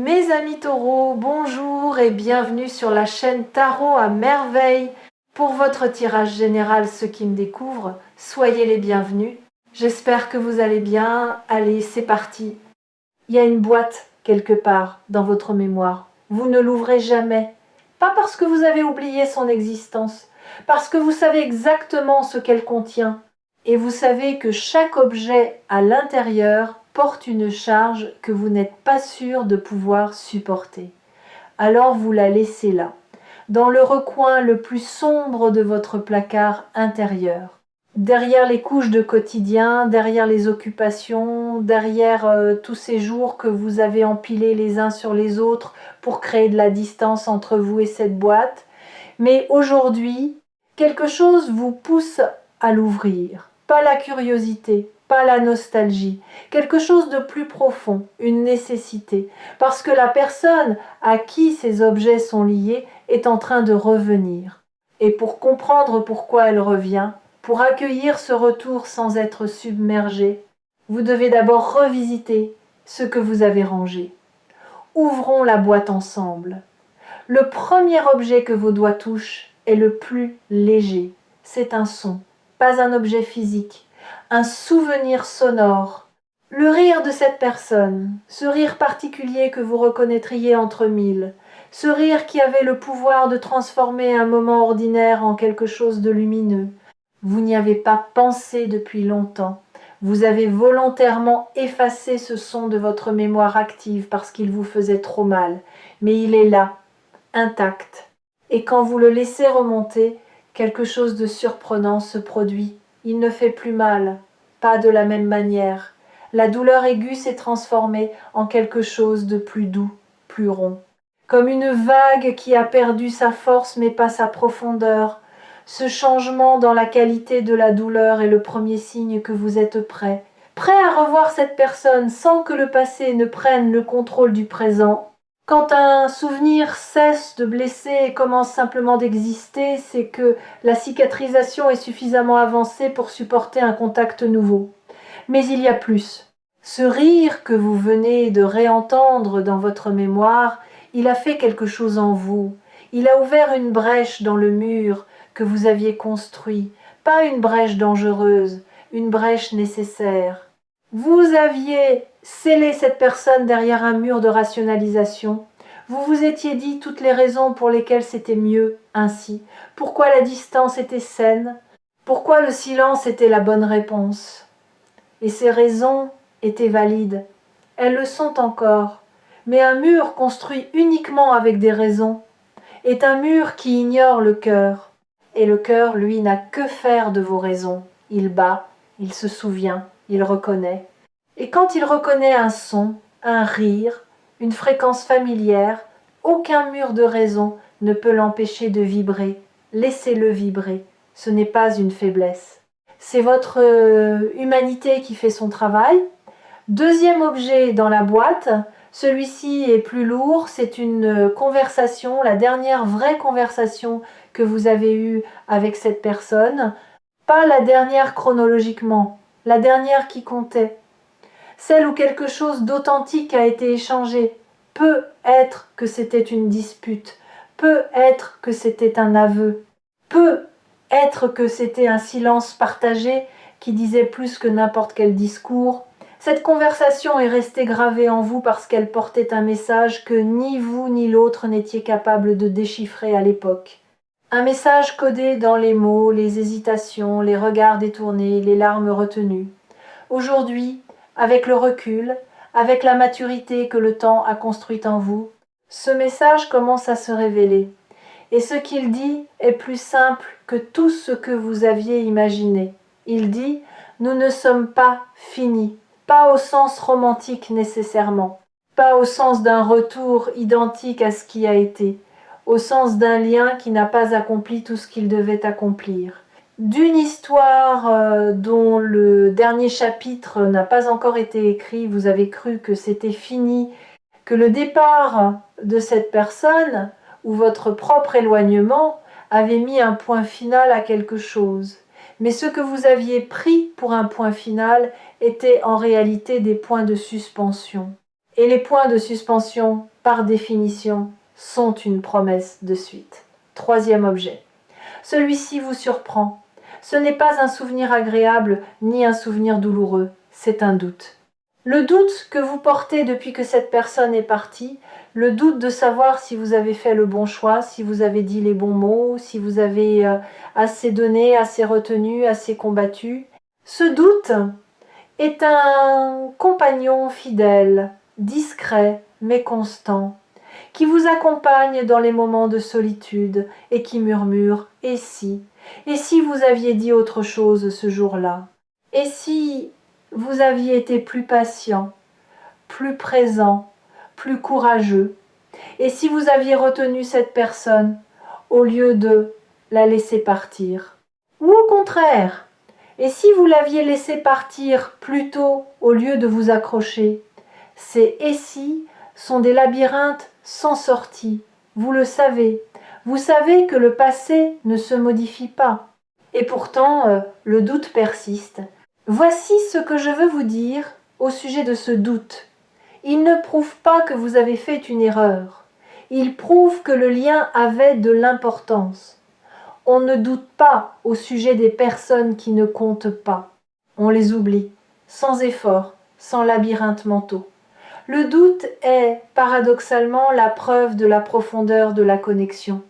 Mes amis taureaux, bonjour et bienvenue sur la chaîne Tarot à merveille. Pour votre tirage général, ceux qui me découvrent, soyez les bienvenus. J'espère que vous allez bien. Allez, c'est parti. Il y a une boîte quelque part dans votre mémoire. Vous ne l'ouvrez jamais. Pas parce que vous avez oublié son existence, parce que vous savez exactement ce qu'elle contient. Et vous savez que chaque objet à l'intérieur porte une charge que vous n'êtes pas sûr de pouvoir supporter. Alors vous la laissez là, dans le recoin le plus sombre de votre placard intérieur. Derrière les couches de quotidien, derrière les occupations, derrière tous ces jours que vous avez empilés les uns sur les autres pour créer de la distance entre vous et cette boîte. Mais aujourd'hui, quelque chose vous pousse à l'ouvrir. Pas la curiosité, pas la nostalgie, quelque chose de plus profond, une nécessité, parce que la personne à qui ces objets sont liés est en train de revenir. Et pour comprendre pourquoi elle revient, pour accueillir ce retour sans être submergé, vous devez d'abord revisiter ce que vous avez rangé. Ouvrons la boîte ensemble. Le premier objet que vos doigts touchent est le plus léger. C'est un son, pas un objet physique, un souvenir sonore. Le rire de cette personne, ce rire particulier que vous reconnaîtriez entre mille, ce rire qui avait le pouvoir de transformer un moment ordinaire en quelque chose de lumineux. Vous n'y avez pas pensé depuis longtemps. Vous avez volontairement effacé ce son de votre mémoire active parce qu'il vous faisait trop mal. Mais il est là, intact. Et quand vous le laissez remonter, quelque chose de surprenant se produit. Il ne fait plus mal, pas de la même manière. La douleur aiguë s'est transformée en quelque chose de plus doux, plus rond. Comme une vague qui a perdu sa force mais pas sa profondeur. Ce changement dans la qualité de la douleur est le premier signe que vous êtes prêt. Prêt à revoir cette personne sans que le passé ne prenne le contrôle du présent. Quand un souvenir cesse de blesser et commence simplement d'exister, c'est que la cicatrisation est suffisamment avancée pour supporter un contact nouveau. Mais il y a plus. Ce rire que vous venez de réentendre dans votre mémoire, il a fait quelque chose en vous. Il a ouvert une brèche dans le mur que vous aviez construit. Pas une brèche dangereuse, une brèche nécessaire. Vous aviez scellé cette personne derrière un mur de rationalisation. Vous vous étiez dit toutes les raisons pour lesquelles c'était mieux ainsi. Pourquoi la distance était saine. Pourquoi le silence était la bonne réponse. Et ces raisons étaient valides. Elles le sont encore. Mais un mur construit uniquement avec des raisons est un mur qui ignore le cœur. Et le cœur, lui, n'a que faire de vos raisons. Il bat, il se souvient, il reconnaît. Et quand il reconnaît un son, un rire, une fréquence familière, aucun mur de raison ne peut l'empêcher de vibrer. Laissez-le vibrer. Ce n'est pas une faiblesse. C'est votre humanité qui fait son travail. Deuxième objet dans la boîte, celui-ci est plus lourd, c'est une conversation, la dernière vraie conversation que vous avez eue avec cette personne. Pas la dernière chronologiquement, la dernière qui comptait. Celle où quelque chose d'authentique a été échangé. Peut être que c'était une dispute, peut être que c'était un aveu, peut être que c'était un silence partagé qui disait plus que n'importe quel discours. Cette conversation est restée gravée en vous parce qu'elle portait un message que ni vous ni l'autre n'étiez capable de déchiffrer à l'époque. Un message codé dans les mots, les hésitations, les regards détournés, les larmes retenues. Aujourd'hui, avec le recul, avec la maturité que le temps a construite en vous, ce message commence à se révéler. Et ce qu'il dit est plus simple que tout ce que vous aviez imaginé. Il dit « Nous ne sommes pas finis ». Pas au sens romantique nécessairement, pas au sens d'un retour identique à ce qui a été, au sens d'un lien qui n'a pas accompli tout ce qu'il devait accomplir. D'une histoire dont le dernier chapitre n'a pas encore été écrit, vous avez cru que c'était fini, que le départ de cette personne ou votre propre éloignement avait mis un point final à quelque chose. Mais ce que vous aviez pris pour un point final étaient en réalité des points de suspension. Et les points de suspension, par définition, sont une promesse de suite. Troisième objet. Celui-ci vous surprend. Ce n'est pas un souvenir agréable ni un souvenir douloureux, c'est un doute. Le doute que vous portez depuis que cette personne est partie, le doute de savoir si vous avez fait le bon choix, si vous avez dit les bons mots, si vous avez assez donné, assez retenu, assez combattu. Ce doute est un compagnon fidèle, discret mais constant, qui vous accompagne dans les moments de solitude et qui murmure « et si vous aviez dit autre chose ce jour-là? Et si vous aviez été plus patient, plus présent, plus courageux? Et si vous aviez retenu cette personne au lieu de la laisser partir? Ou au contraire, et si vous l'aviez laissée partir plus tôt au lieu de vous accrocher? Ces « et si » sont des labyrinthes sans sortie, vous le savez. Vous savez que le passé ne se modifie pas. Et pourtant, le doute persiste. Voici ce que je veux vous dire au sujet de ce doute. Il ne prouve pas que vous avez fait une erreur. Il prouve que le lien avait de l'importance. On ne doute pas au sujet des personnes qui ne comptent pas. On les oublie, sans effort, sans labyrinthes mentaux. Le doute est, paradoxalement, la preuve de la profondeur de la connexion.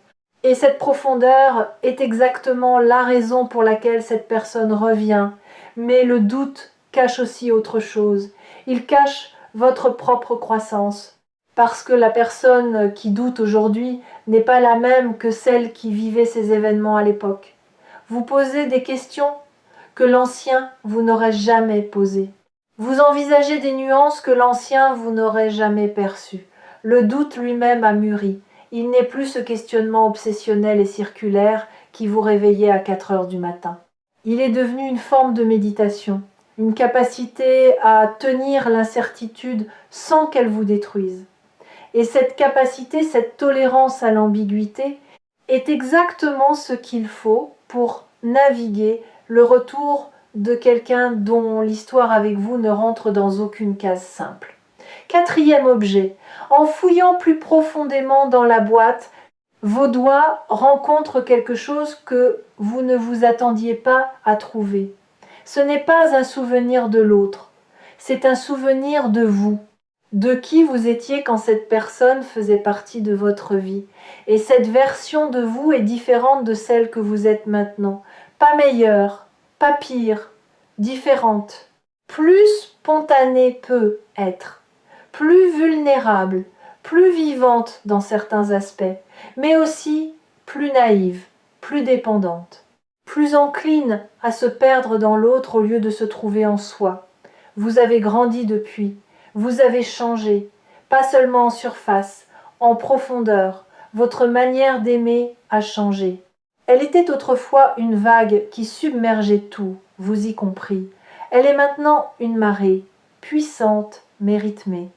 Et cette profondeur est exactement la raison pour laquelle cette personne revient. Mais le doute cache aussi autre chose. Il cache votre propre croissance. Parce que la personne qui doute aujourd'hui n'est pas la même que celle qui vivait ces événements à l'époque. Vous posez des questions que l'ancien vous n'aurait jamais posées. Vous envisagez des nuances que l'ancien vous n'aurait jamais perçues. Le doute lui-même a mûri. Il n'est plus ce questionnement obsessionnel et circulaire qui vous réveillait à 4 heures du matin. Il est devenu une forme de méditation, une capacité à tenir l'incertitude sans qu'elle vous détruise. Et cette capacité, cette tolérance à l'ambiguïté est exactement ce qu'il faut pour naviguer le retour de quelqu'un dont l'histoire avec vous ne rentre dans aucune case simple. Quatrième objet, en fouillant plus profondément dans la boîte, vos doigts rencontrent quelque chose que vous ne vous attendiez pas à trouver. Ce n'est pas un souvenir de l'autre, c'est un souvenir de vous, de qui vous étiez quand cette personne faisait partie de votre vie. Et cette version de vous est différente de celle que vous êtes maintenant. Pas meilleure, pas pire, différente. Plus spontanée peut être, plus vulnérable, plus vivante dans certains aspects, mais aussi plus naïve, plus dépendante, plus encline à se perdre dans l'autre au lieu de se trouver en soi. Vous avez grandi depuis, vous avez changé, pas seulement en surface, en profondeur, votre manière d'aimer a changé. Elle était autrefois une vague qui submergeait tout, vous y compris. Elle est maintenant une marée, puissante mais rythmée,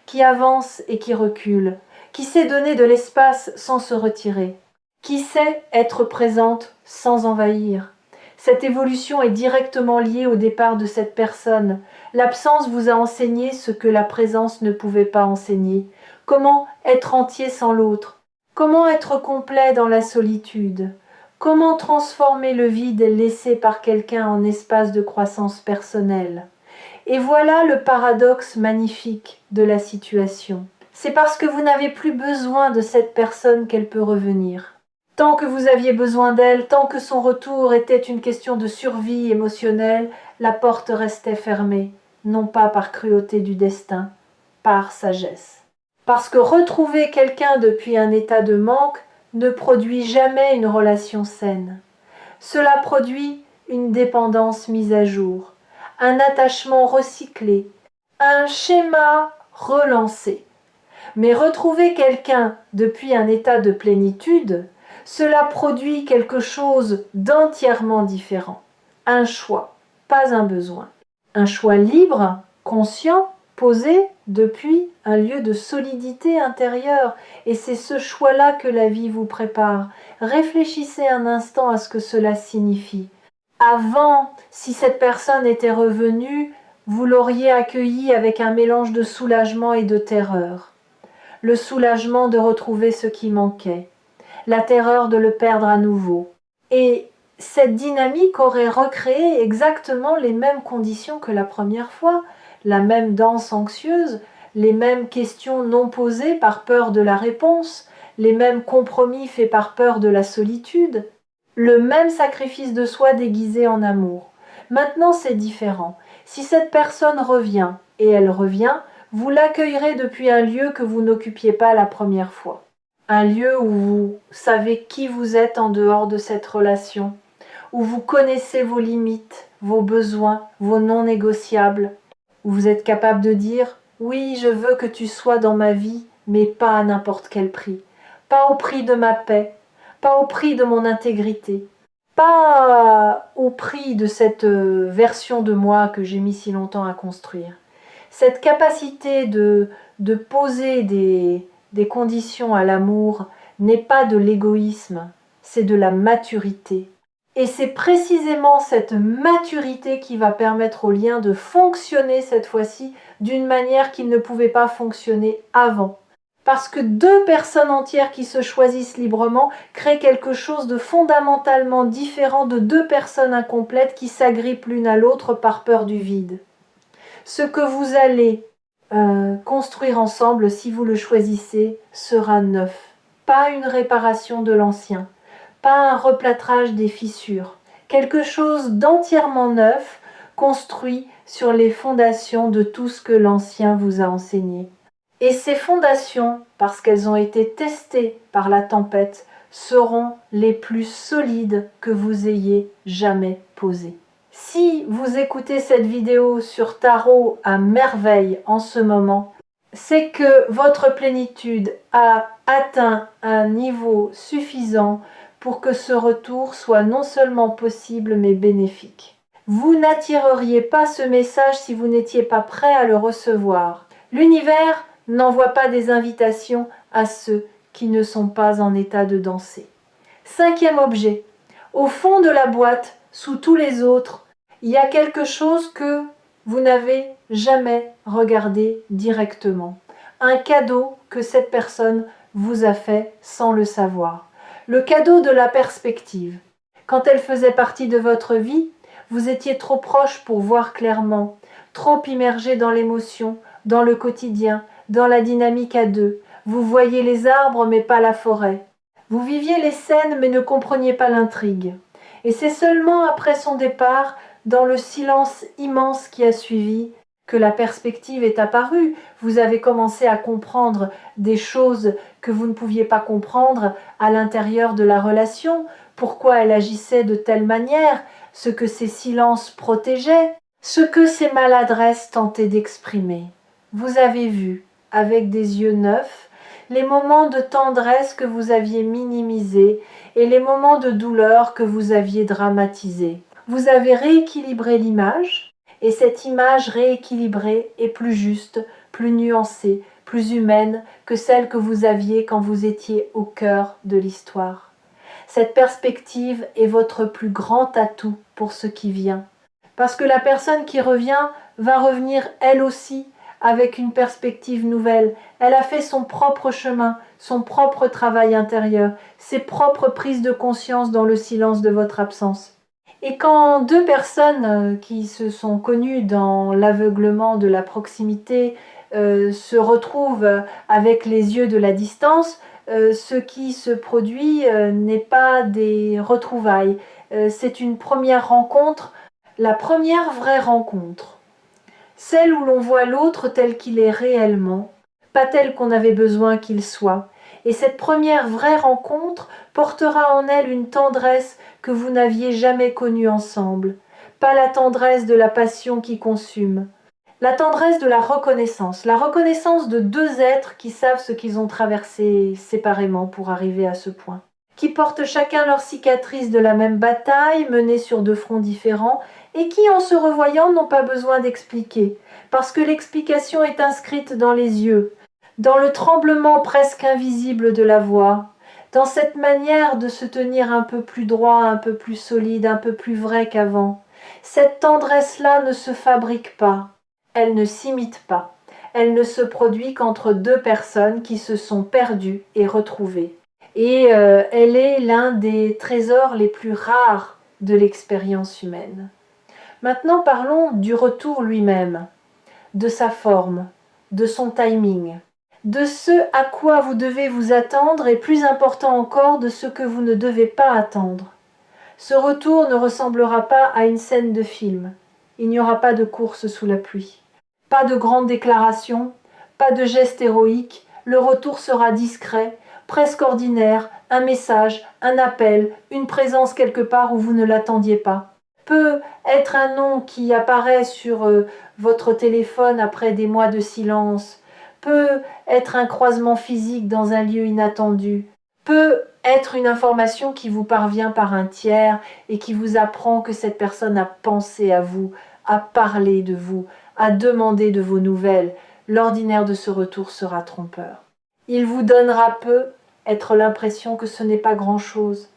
qui avance et qui recule, qui sait donner de l'espace sans se retirer, qui sait être présente sans envahir. Cette évolution est directement liée au départ de cette personne. L'absence vous a enseigné ce que la présence ne pouvait pas enseigner. Comment être entier sans l'autre? Comment être complet dans la solitude? Comment transformer le vide laissé par quelqu'un en espace de croissance personnelle? Et voilà le paradoxe magnifique de la situation. C'est parce que vous n'avez plus besoin de cette personne qu'elle peut revenir. Tant que vous aviez besoin d'elle, tant que son retour était une question de survie émotionnelle, la porte restait fermée, non pas par cruauté du destin, par sagesse. Parce que retrouver quelqu'un depuis un état de manque ne produit jamais une relation saine. Cela produit une dépendance mise à jour, un attachement recyclé, un schéma relancé. Mais retrouver quelqu'un depuis un état de plénitude, cela produit quelque chose d'entièrement différent. Un choix, pas un besoin. Un choix libre, conscient, posé depuis un lieu de solidité intérieure. Et c'est ce choix-là que la vie vous prépare. Réfléchissez un instant à ce que cela signifie. Avant, si cette personne était revenue, vous l'auriez accueilli avec un mélange de soulagement et de terreur. Le soulagement de retrouver ce qui manquait, la terreur de le perdre à nouveau. Et cette dynamique aurait recréé exactement les mêmes conditions que la première fois, la même danse anxieuse, les mêmes questions non posées par peur de la réponse, les mêmes compromis faits par peur de la solitude, le même sacrifice de soi déguisé en amour. Maintenant, c'est différent. Si cette personne revient, et elle revient, vous l'accueillerez depuis un lieu que vous n'occupiez pas la première fois. Un lieu où vous savez qui vous êtes en dehors de cette relation, où vous connaissez vos limites, vos besoins, vos non négociables, où vous êtes capable de dire « Oui, je veux que tu sois dans ma vie, mais pas à n'importe quel prix. Pas au prix de ma paix, pas au prix de mon intégrité, pas au prix de cette version de moi que j'ai mis si longtemps à construire. » Cette capacité de poser des conditions à l'amour n'est pas de l'égoïsme, c'est de la maturité. Et c'est précisément cette maturité qui va permettre au lien de fonctionner cette fois-ci d'une manière qu'il ne pouvait pas fonctionner avant. Parce que deux personnes entières qui se choisissent librement créent quelque chose de fondamentalement différent de deux personnes incomplètes qui s'agrippent l'une à l'autre par peur du vide. Ce que vous allez construire ensemble, si vous le choisissez, sera neuf. Pas une réparation de l'ancien, pas un replâtrage des fissures. Quelque chose d'entièrement neuf, construit sur les fondations de tout ce que l'ancien vous a enseigné. Et ces fondations, parce qu'elles ont été testées par la tempête, seront les plus solides que vous ayez jamais posées. Si vous écoutez cette vidéo sur Tarot à merveille en ce moment, c'est que votre plénitude a atteint un niveau suffisant pour que ce retour soit non seulement possible mais bénéfique. Vous n'attireriez pas ce message si vous n'étiez pas prêt à le recevoir. L'univers n'envoie pas des invitations à ceux qui ne sont pas en état de danser. Cinquième objet. Au fond de la boîte, sous tous les autres, il y a quelque chose que vous n'avez jamais regardé directement. Un cadeau que cette personne vous a fait sans le savoir. Le cadeau de la perspective. Quand elle faisait partie de votre vie, vous étiez trop proche pour voir clairement, trop immergé dans l'émotion, dans le quotidien, dans la dynamique à deux. Vous voyiez les arbres mais pas la forêt. Vous viviez les scènes mais ne compreniez pas l'intrigue. Et c'est seulement après son départ, dans le silence immense qui a suivi, que la perspective est apparue. Vous avez commencé à comprendre des choses que vous ne pouviez pas comprendre à l'intérieur de la relation, pourquoi elle agissait de telle manière, ce que ces silences protégeaient, ce que ces maladresses tentaient d'exprimer. Vous avez vu, avec des yeux neufs, les moments de tendresse que vous aviez minimisés et les moments de douleur que vous aviez dramatisés. Vous avez rééquilibré l'image, et cette image rééquilibrée est plus juste, plus nuancée, plus humaine que celle que vous aviez quand vous étiez au cœur de l'histoire. Cette perspective est votre plus grand atout pour ce qui vient. Parce que la personne qui revient va revenir elle aussi avec une perspective nouvelle. Elle a fait son propre chemin, son propre travail intérieur, ses propres prises de conscience dans le silence de votre absence. Et quand deux personnes qui se sont connues dans l'aveuglement de la proximité se retrouvent avec les yeux de la distance, ce qui se produit n'est pas des retrouvailles. C'est une première rencontre, la première vraie rencontre. Celle où l'on voit l'autre tel qu'il est réellement, pas tel qu'on avait besoin qu'il soit. Et cette première vraie rencontre portera en elle une tendresse que vous n'aviez jamais connue ensemble. Pas la tendresse de la passion qui consume. La tendresse de la reconnaissance de deux êtres qui savent ce qu'ils ont traversé séparément pour arriver à ce point. Qui portent chacun leur cicatrice de la même bataille, menée sur deux fronts différents, et qui, en se revoyant, n'ont pas besoin d'expliquer, parce que l'explication est inscrite dans les yeux, dans le tremblement presque invisible de la voix, dans cette manière de se tenir un peu plus droit, un peu plus solide, un peu plus vrai qu'avant. Cette tendresse-là ne se fabrique pas, elle ne s'imite pas. Elle ne se produit qu'entre deux personnes qui se sont perdues et retrouvées. Et elle est l'un des trésors les plus rares de l'expérience humaine. Maintenant parlons du retour lui-même, de sa forme, de son timing, de ce à quoi vous devez vous attendre et plus important encore de ce que vous ne devez pas attendre. Ce retour ne ressemblera pas à une scène de film. Il n'y aura pas de course sous la pluie. Pas de grandes déclarations, pas de gestes héroïques. Le retour sera discret, presque ordinaire, un message, un appel, une présence quelque part où vous ne l'attendiez pas. Peut être un nom qui apparaît sur votre téléphone après des mois de silence. Peut être un croisement physique dans un lieu inattendu. Peut être une information qui vous parvient par un tiers et qui vous apprend que cette personne a pensé à vous, a parlé de vous, a demandé de vos nouvelles. L'ordinaire de ce retour sera trompeur. Il vous donnera peut être l'impression que ce n'est pas grand-chose,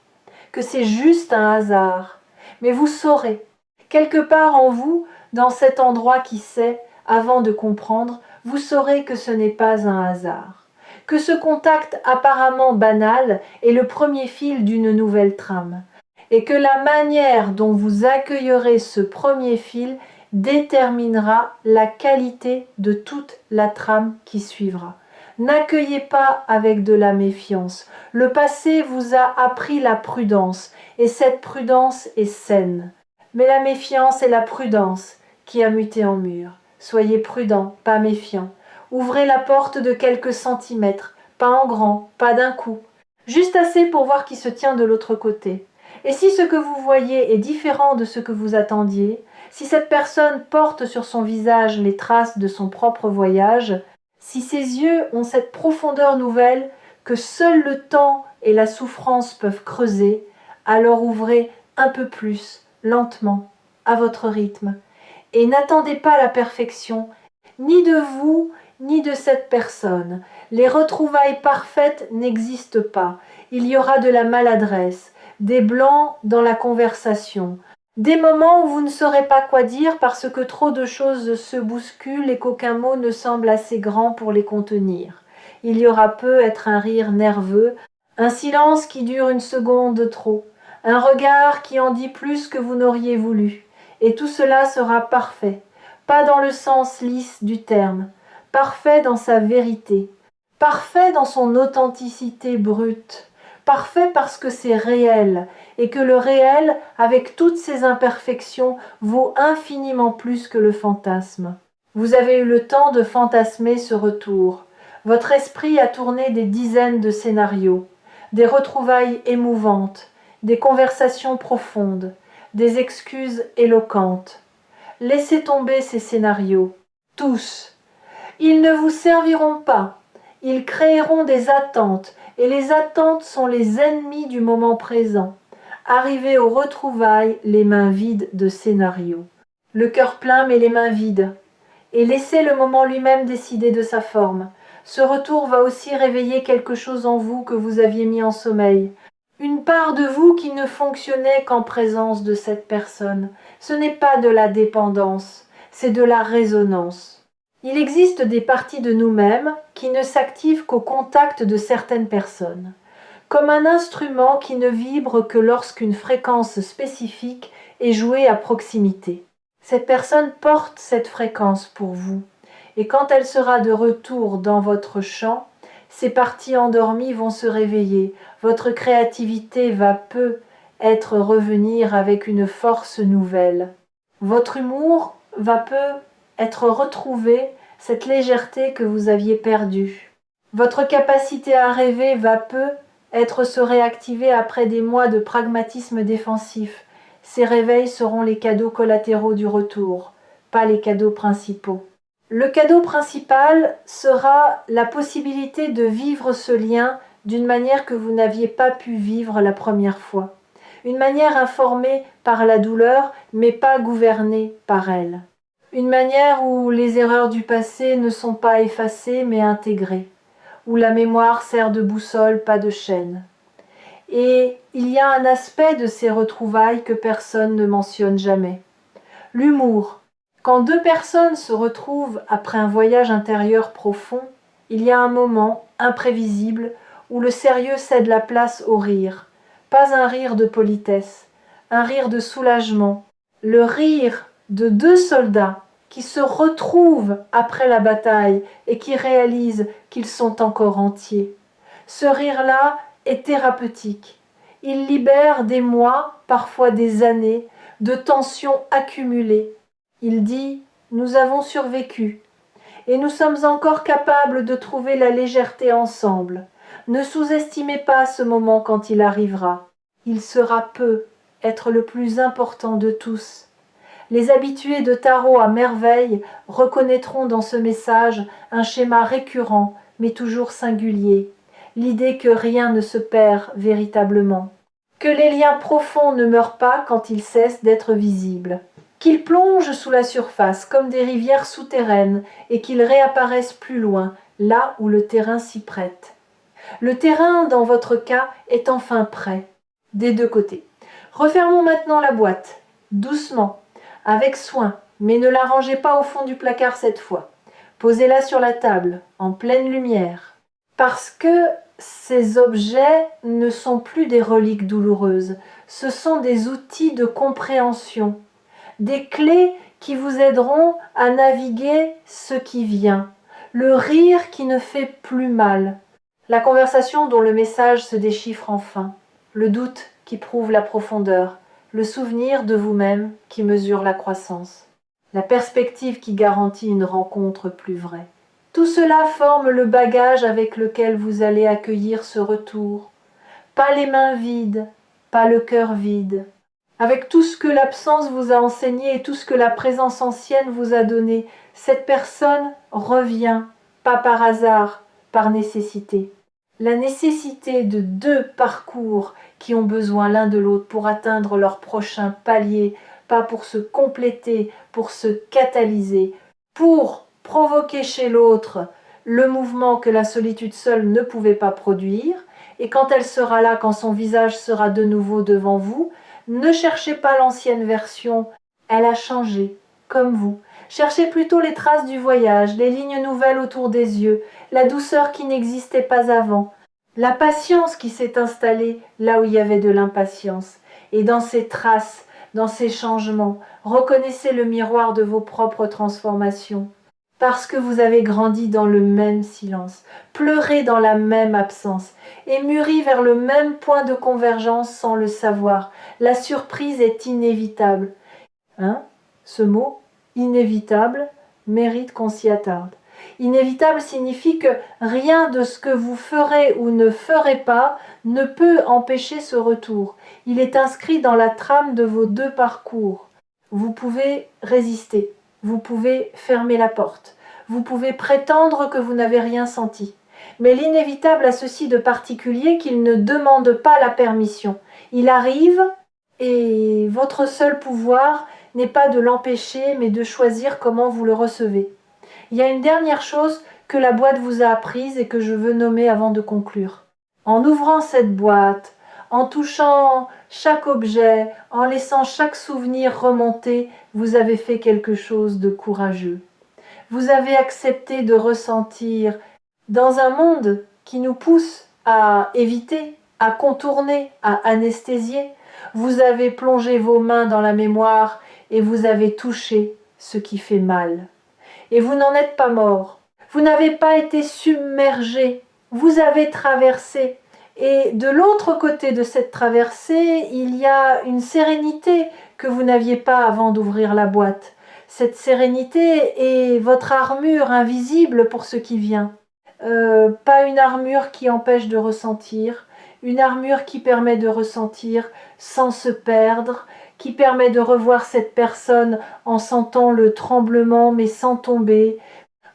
que c'est juste un hasard. Mais vous saurez, quelque part en vous, dans cet endroit qui sait, avant de comprendre, vous saurez que ce n'est pas un hasard, que ce contact apparemment banal est le premier fil d'une nouvelle trame, et que la manière dont vous accueillerez ce premier fil déterminera la qualité de toute la trame qui suivra. N'accueillez pas avec de la méfiance. Le passé vous a appris la prudence, et cette prudence est saine. Mais la méfiance est la prudence qui a muté en mur. Soyez prudent, pas méfiant. Ouvrez la porte de quelques centimètres, pas en grand, pas d'un coup. Juste assez pour voir qui se tient de l'autre côté. Et si ce que vous voyez est différent de ce que vous attendiez, si cette personne porte sur son visage les traces de son propre voyage, si ses yeux ont cette profondeur nouvelle que seul le temps et la souffrance peuvent creuser, alors ouvrez un peu plus, lentement, à votre rythme. Et n'attendez pas la perfection, ni de vous, ni de cette personne. Les retrouvailles parfaites n'existent pas. Il y aura de la maladresse, des blancs dans la conversation, des moments où vous ne saurez pas quoi dire parce que trop de choses se bousculent et qu'aucun mot ne semble assez grand pour les contenir. Il y aura peut-être un rire nerveux, un silence qui dure une seconde trop, un regard qui en dit plus que vous n'auriez voulu. Et tout cela sera parfait, pas dans le sens lisse du terme, parfait dans sa vérité, parfait dans son authenticité brute, parfait parce que c'est réel, et que le réel, avec toutes ses imperfections, vaut infiniment plus que le fantasme. Vous avez eu le temps de fantasmer ce retour. Votre esprit a tourné des dizaines de scénarios, des retrouvailles émouvantes, des conversations profondes, des excuses éloquentes. Laissez tomber ces scénarios, tous. Ils ne vous serviront pas. Ils créeront des attentes, et les attentes sont les ennemis du moment présent. Arrivez aux retrouvailles les mains vides de scénarios. Le cœur plein mais les mains vides. Et laissez le moment lui-même décider de sa forme. Ce retour va aussi réveiller quelque chose en vous que vous aviez mis en sommeil. Une part de vous qui ne fonctionnait qu'en présence de cette personne. Ce n'est pas de la dépendance, c'est de la résonance. Il existe des parties de nous-mêmes qui ne s'activent qu'au contact de certaines personnes, comme un instrument qui ne vibre que lorsqu'une fréquence spécifique est jouée à proximité. Cette personne porte cette fréquence pour vous, et quand elle sera de retour dans votre champ, ces parties endormies vont se réveiller, votre créativité va peu être revenir avec une force nouvelle. Votre humour va peu être retrouvé, cette légèreté que vous aviez perdue. Votre capacité à rêver va peu être se réactiver après des mois de pragmatisme défensif. Ces réveils seront les cadeaux collatéraux du retour, pas les cadeaux principaux. Le cadeau principal sera la possibilité de vivre ce lien d'une manière que vous n'aviez pas pu vivre la première fois. Une manière informée par la douleur, mais pas gouvernée par elle. Une manière où les erreurs du passé ne sont pas effacées, mais intégrées. Où la mémoire sert de boussole, pas de chaîne. Et il y a un aspect de ces retrouvailles que personne ne mentionne jamais. L'humour. Quand deux personnes se retrouvent après un voyage intérieur profond, il y a un moment imprévisible où le sérieux cède la place au rire. Pas un rire de politesse, un rire de soulagement. Le rire de deux soldats qui se retrouvent après la bataille et qui réalisent qu'ils sont encore entiers. Ce rire-là est thérapeutique. Il libère des mois, parfois des années, de tensions accumulées. Il dit « Nous avons survécu et nous sommes encore capables de trouver la légèreté ensemble. Ne sous-estimez pas ce moment quand il arrivera. Il sera peu, être le plus important de tous. » Les habitués de tarot à merveille reconnaîtront dans ce message un schéma récurrent, mais toujours singulier. L'idée que rien ne se perd véritablement. Que les liens profonds ne meurent pas quand ils cessent d'être visibles. Qu'ils plongent sous la surface comme des rivières souterraines et qu'ils réapparaissent plus loin, là où le terrain s'y prête. Le terrain, dans votre cas, est enfin prêt, des deux côtés. Refermons maintenant la boîte, doucement, avec soin, mais ne la rangez pas au fond du placard cette fois. Posez-la sur la table, en pleine lumière. Parce que ces objets ne sont plus des reliques douloureuses, ce sont des outils de compréhension, des clés qui vous aideront à naviguer ce qui vient, le rire qui ne fait plus mal, la conversation dont le message se déchiffre enfin, le doute qui prouve la profondeur, le souvenir de vous-même qui mesure la croissance, la perspective qui garantit une rencontre plus vraie. Tout cela forme le bagage avec lequel vous allez accueillir ce retour. Pas les mains vides, pas le cœur vide. Avec tout ce que l'absence vous a enseigné et tout ce que la présence ancienne vous a donné, cette personne revient, pas par hasard, par nécessité. La nécessité de deux parcours qui ont besoin l'un de l'autre pour atteindre leur prochain palier, pas pour se compléter, pour se catalyser, pour provoquer chez l'autre le mouvement que la solitude seule ne pouvait pas produire, et quand elle sera là, quand son visage sera de nouveau devant vous, ne cherchez pas l'ancienne version, elle a changé, comme vous. Cherchez plutôt les traces du voyage, les lignes nouvelles autour des yeux, la douceur qui n'existait pas avant, la patience qui s'est installée là où il y avait de l'impatience. Et dans ces traces, dans ces changements, reconnaissez le miroir de vos propres transformations. Parce que vous avez grandi dans le même silence, pleuré dans la même absence, et mûri vers le même point de convergence sans le savoir. La surprise est inévitable. Ce mot, inévitable, mérite qu'on s'y attarde. Inévitable signifie que rien de ce que vous ferez ou ne ferez pas ne peut empêcher ce retour. Il est inscrit dans la trame de vos deux parcours. Vous pouvez résister, vous pouvez fermer la porte, vous pouvez prétendre que vous n'avez rien senti. Mais l'inévitable a ceci de particulier qu'il ne demande pas la permission. Il arrive et votre seul pouvoir n'est pas de l'empêcher, mais de choisir comment vous le recevez. Il y a une dernière chose que la boîte vous a apprise et que je veux nommer avant de conclure. En ouvrant cette boîte, en touchant chaque objet, en laissant chaque souvenir remonter, vous avez fait quelque chose de courageux. Vous avez accepté de ressentir dans un monde qui nous pousse à éviter, à contourner, à anesthésier. Vous avez plongé vos mains dans la mémoire et vous avez touché ce qui fait mal. Et vous n'en êtes pas mort. Vous n'avez pas été submergé. Vous avez traversé. Et de l'autre côté de cette traversée, il y a une sérénité que vous n'aviez pas avant d'ouvrir la boîte. Cette sérénité est votre armure invisible pour ce qui vient. Pas une armure qui empêche de ressentir, une armure qui permet de ressentir sans se perdre, qui permet de revoir cette personne en sentant le tremblement mais sans tomber,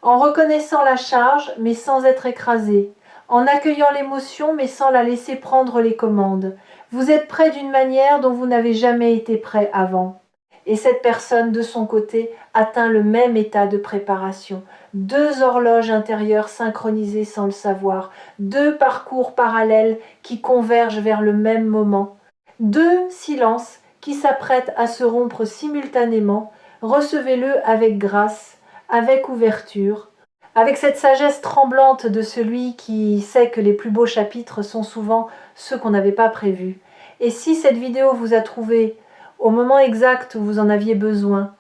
en reconnaissant la charge mais sans être écrasé, en accueillant l'émotion mais sans la laisser prendre les commandes. Vous êtes prêt d'une manière dont vous n'avez jamais été prêt avant. Et cette personne, de son côté, atteint le même état de préparation. Deux horloges intérieures synchronisées sans le savoir, deux parcours parallèles qui convergent vers le même moment, deux silences qui s'apprêtent à se rompre simultanément, Recevez-le avec grâce, avec ouverture, avec cette sagesse tremblante de celui qui sait que les plus beaux chapitres sont souvent ceux qu'on n'avait pas prévus. Et si cette vidéo vous a trouvé au moment exact où vous en aviez besoin,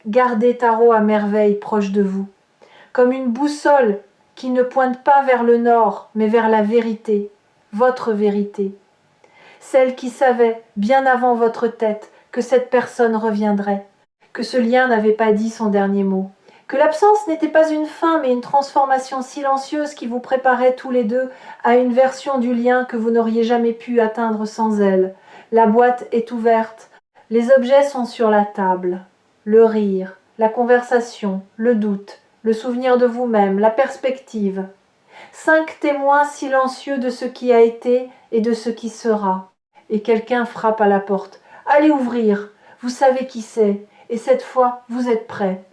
gardez Tarot à merveille proche de vous, comme une boussole qui ne pointe pas vers le nord, mais vers la vérité, votre vérité. Celle qui savait, bien avant votre tête, que cette personne reviendrait, que ce lien n'avait pas dit son dernier mot, que l'absence n'était pas une fin, mais une transformation silencieuse qui vous préparait tous les deux à une version du lien que vous n'auriez jamais pu atteindre sans elle. La boîte est ouverte, les objets sont sur la table. Le rire, la conversation, le doute, le souvenir de vous-même, la perspective. 5 témoins silencieux de ce qui a été et de ce qui sera. Et quelqu'un frappe à la porte. Allez ouvrir, vous savez qui c'est, et cette fois, vous êtes prêts.